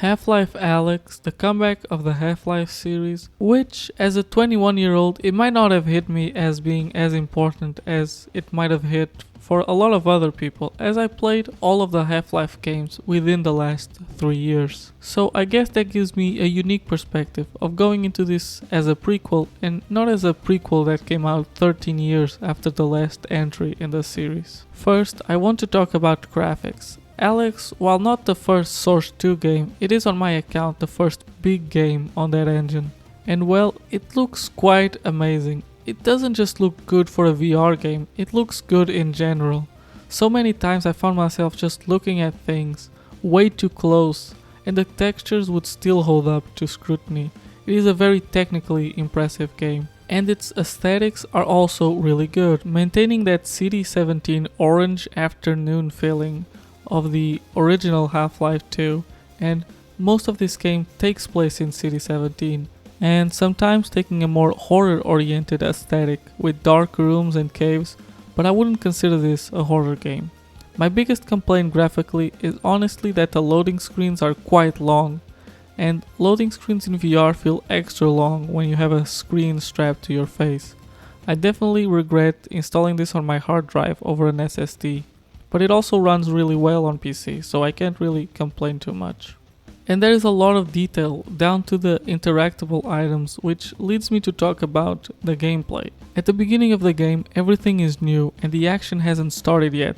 Half-Life Alyx, the comeback of the Half-Life series, which as a 21-year-old it might not have hit me as being as important as it might have hit for a lot of other people, as I played all of the Half-Life games within the last 3 years. So I guess that gives me a unique perspective of going into this as a prequel and not as a prequel that came out 13 years after the last entry in the series. First, I want to talk about graphics. Alyx, while not the first Source 2 game, it is on my account the first big game on that engine. And well, it looks quite amazing. It doesn't just look good for a VR game, it looks good in general. So many times I found myself just looking at things way too close and the textures would still hold up to scrutiny. It is a very technically impressive game. And its aesthetics are also really good, maintaining that City 17 orange afternoon feeling of the original Half-Life 2, and most of this game takes place in City 17, and sometimes taking a more horror-oriented aesthetic with dark rooms and caves, but I wouldn't consider this a horror game. My biggest complaint graphically is honestly that the loading screens are quite long, and loading screens in VR feel extra long when you have a screen strapped to your face. I definitely regret installing this on my hard drive over an SSD. But it also runs really well on PC, so I can't really complain too much. And there is a lot of detail down to the interactable items, which leads me to talk about the gameplay. At the beginning of the game, everything is new and the action hasn't started yet.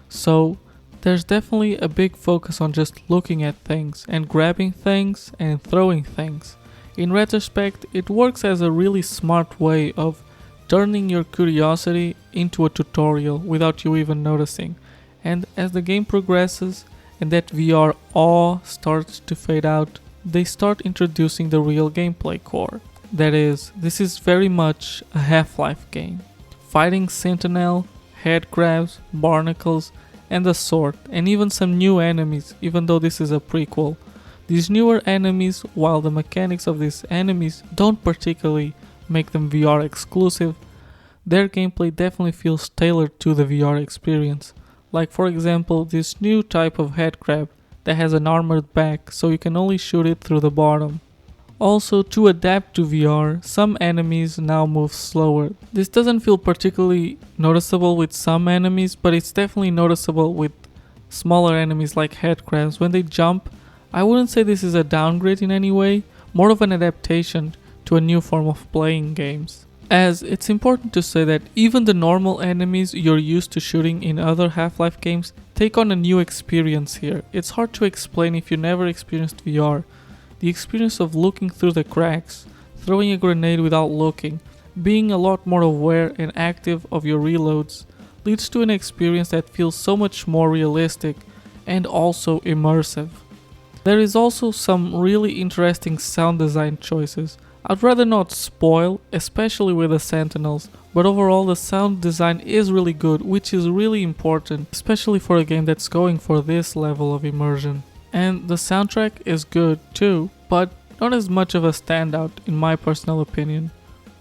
So there's definitely a big focus on just looking at things and grabbing things and throwing things. In retrospect, it works as a really smart way of turning your curiosity into a tutorial without you even noticing. And as the game progresses and that VR awe starts to fade out, they start introducing the real gameplay core. That is, this is very much a Half-Life game. Fighting Sentinel, head crabs, barnacles, and the sort, and even some new enemies, even though this is a prequel. These newer enemies, while the mechanics of these enemies don't particularly make them VR exclusive, their gameplay definitely feels tailored to the VR experience. Like for example, this new type of headcrab that has an armored back, so you can only shoot it through the bottom. Also, to adapt to VR, some enemies now move slower. This doesn't feel particularly noticeable with some enemies, but it's definitely noticeable with smaller enemies like headcrabs. When they jump, I wouldn't say this is a downgrade in any way, more of an adaptation to a new form of playing games. As it's important to say that even the normal enemies you're used to shooting in other Half-Life games take on a new experience here. It's hard to explain if you never experienced VR. The experience of looking through the cracks, throwing a grenade without looking, being a lot more aware and active of your reloads, leads to an experience that feels so much more realistic and also immersive. There is also some really interesting sound design choices. I'd rather not spoil, especially with the Sentinels, but overall the sound design is really good, which is really important, especially for a game that's going for this level of immersion. And the soundtrack is good too, but not as much of a standout in my personal opinion,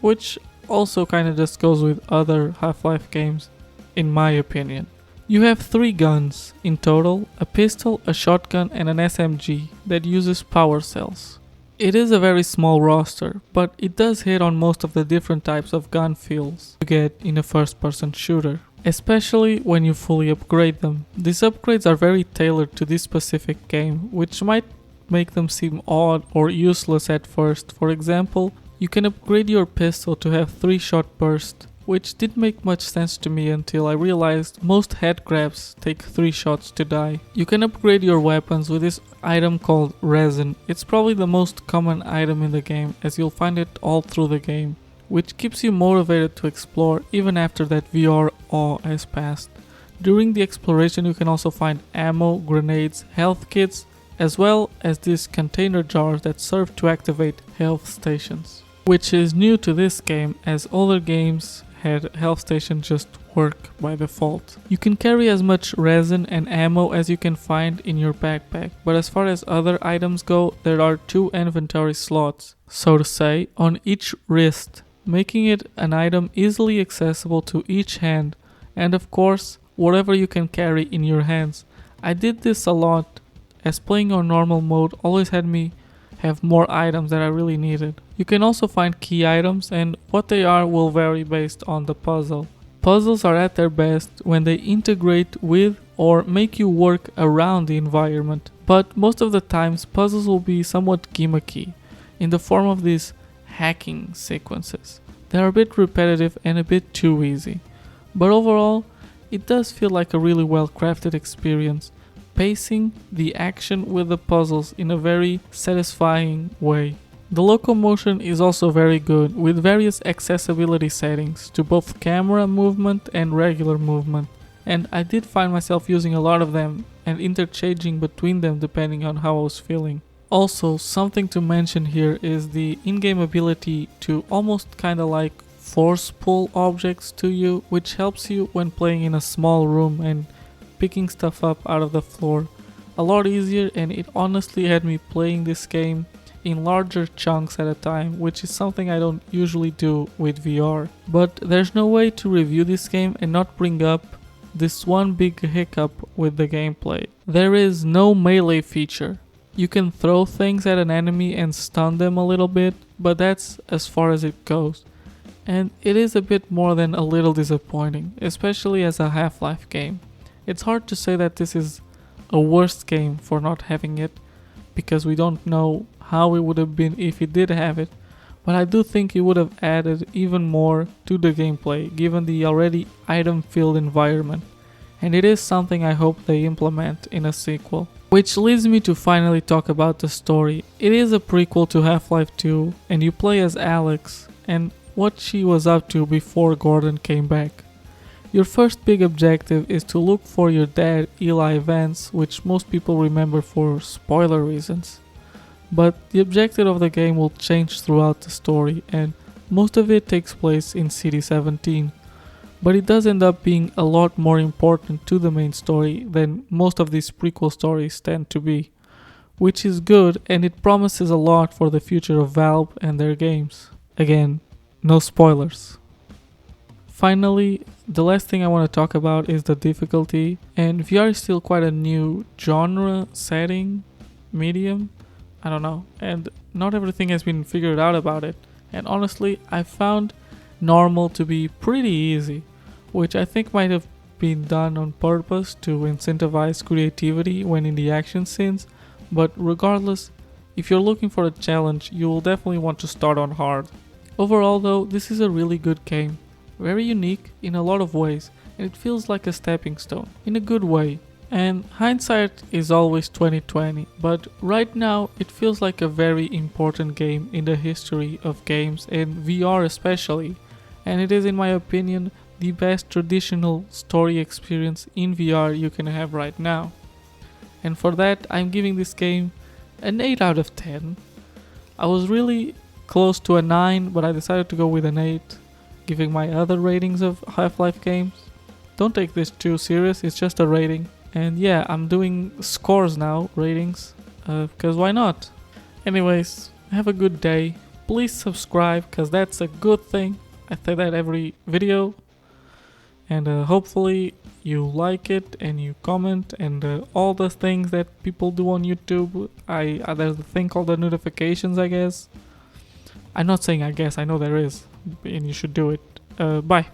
which also kinda just goes with other Half-Life games, in my opinion. You have 3 guns in total, a pistol, a shotgun and an SMG that uses power cells. It is a very small roster, but it does hit on most of the different types of gun feels you get in a first-person shooter, especially when you fully upgrade them. These upgrades are very tailored to this specific game, which might make them seem odd or useless at first. For example, you can upgrade your pistol to have 3-shot burst, which didn't make much sense to me until I realized most head grabs take 3 shots to die. You can upgrade your weapons with this item called resin. It's probably the most common item in the game, as you'll find it all through the game, which keeps you motivated to explore even after that VR awe has passed. During the exploration you can also find ammo, grenades, health kits, as well as these container jars that serve to activate health stations, which is new to this game, as older games had health stations just work by default. You can carry as much resin and ammo as you can find in your backpack, but as far as other items go, there are 2 inventory slots, so to say, on each wrist, making it an item easily accessible to each hand, and of course, whatever you can carry in your hands. I did this a lot as playing on normal mode always had me have more items that I really needed. You can also find key items, and what they are will vary based on the puzzle. Puzzles are at their best when they integrate with or make you work around the environment, but most of the times puzzles will be somewhat gimmicky in the form of these hacking sequences. They are a bit repetitive and a bit too easy, but overall it does feel like a really well crafted experience, pacing the action with the puzzles in a very satisfying way. The locomotion is also very good, with various accessibility settings to both camera movement and regular movement, and I did find myself using a lot of them and interchanging between them depending on how I was feeling. Also, something to mention here is the in-game ability to almost kinda like force pull objects to you, which helps you when playing in a small room and picking stuff up out of the floor a lot easier, and it honestly had me playing this game in larger chunks at a time, which is something I don't usually do with VR. But there's no way to review this game and not bring up this one big hiccup with the gameplay. There is no melee feature. You can throw things at an enemy and stun them a little bit, but that's as far as it goes. And it is a bit more than a little disappointing, especially as a Half-Life game. It's hard to say that this is a worst game for not having it, because we don't know how it would have been if it did have it, but I do think it would have added even more to the gameplay given the already item-filled environment, and it is something I hope they implement in a sequel. Which leads me to finally talk about the story. It is a prequel to Half-Life 2, and you play as Alyx and what she was up to before Gordon came back. Your first big objective is to look for your dad Eli Vance, which most people remember for spoiler reasons. But the objective of the game will change throughout the story, and most of it takes place in City 17. But it does end up being a lot more important to the main story than most of these prequel stories tend to be, which is good, and it promises a lot for the future of Valve and their games. Again, no spoilers. Finally, the last thing I want to talk about is the difficulty, and VR is still quite a new genre, setting, medium, I don't know, and not everything has been figured out about it, and honestly, I found normal to be pretty easy, which I think might have been done on purpose to incentivize creativity when in the action scenes, but regardless, if you're looking for a challenge, you will definitely want to start on hard. Overall though, this is a really good game, very unique in a lot of ways, and it feels like a stepping stone, in a good way. And hindsight is always 20/20, but right now it feels like a very important game in the history of games, and VR especially, and it is in my opinion the best traditional story experience in VR you can have right now. And for that I'm giving this game an 8 out of 10. I was really close to a 9, but I decided to go with an 8, giving my other ratings of Half-Life games. Don't take this too serious, it's just a rating. And yeah, I'm doing scores now, ratings, because why not? Anyways, have a good day. Please subscribe, because that's a good thing. I say that every video. And hopefully you like it and you comment and all the things that people do on YouTube. There's a thing called the notifications, I guess. I'm not saying I guess, I know there is. And you should do it. Bye.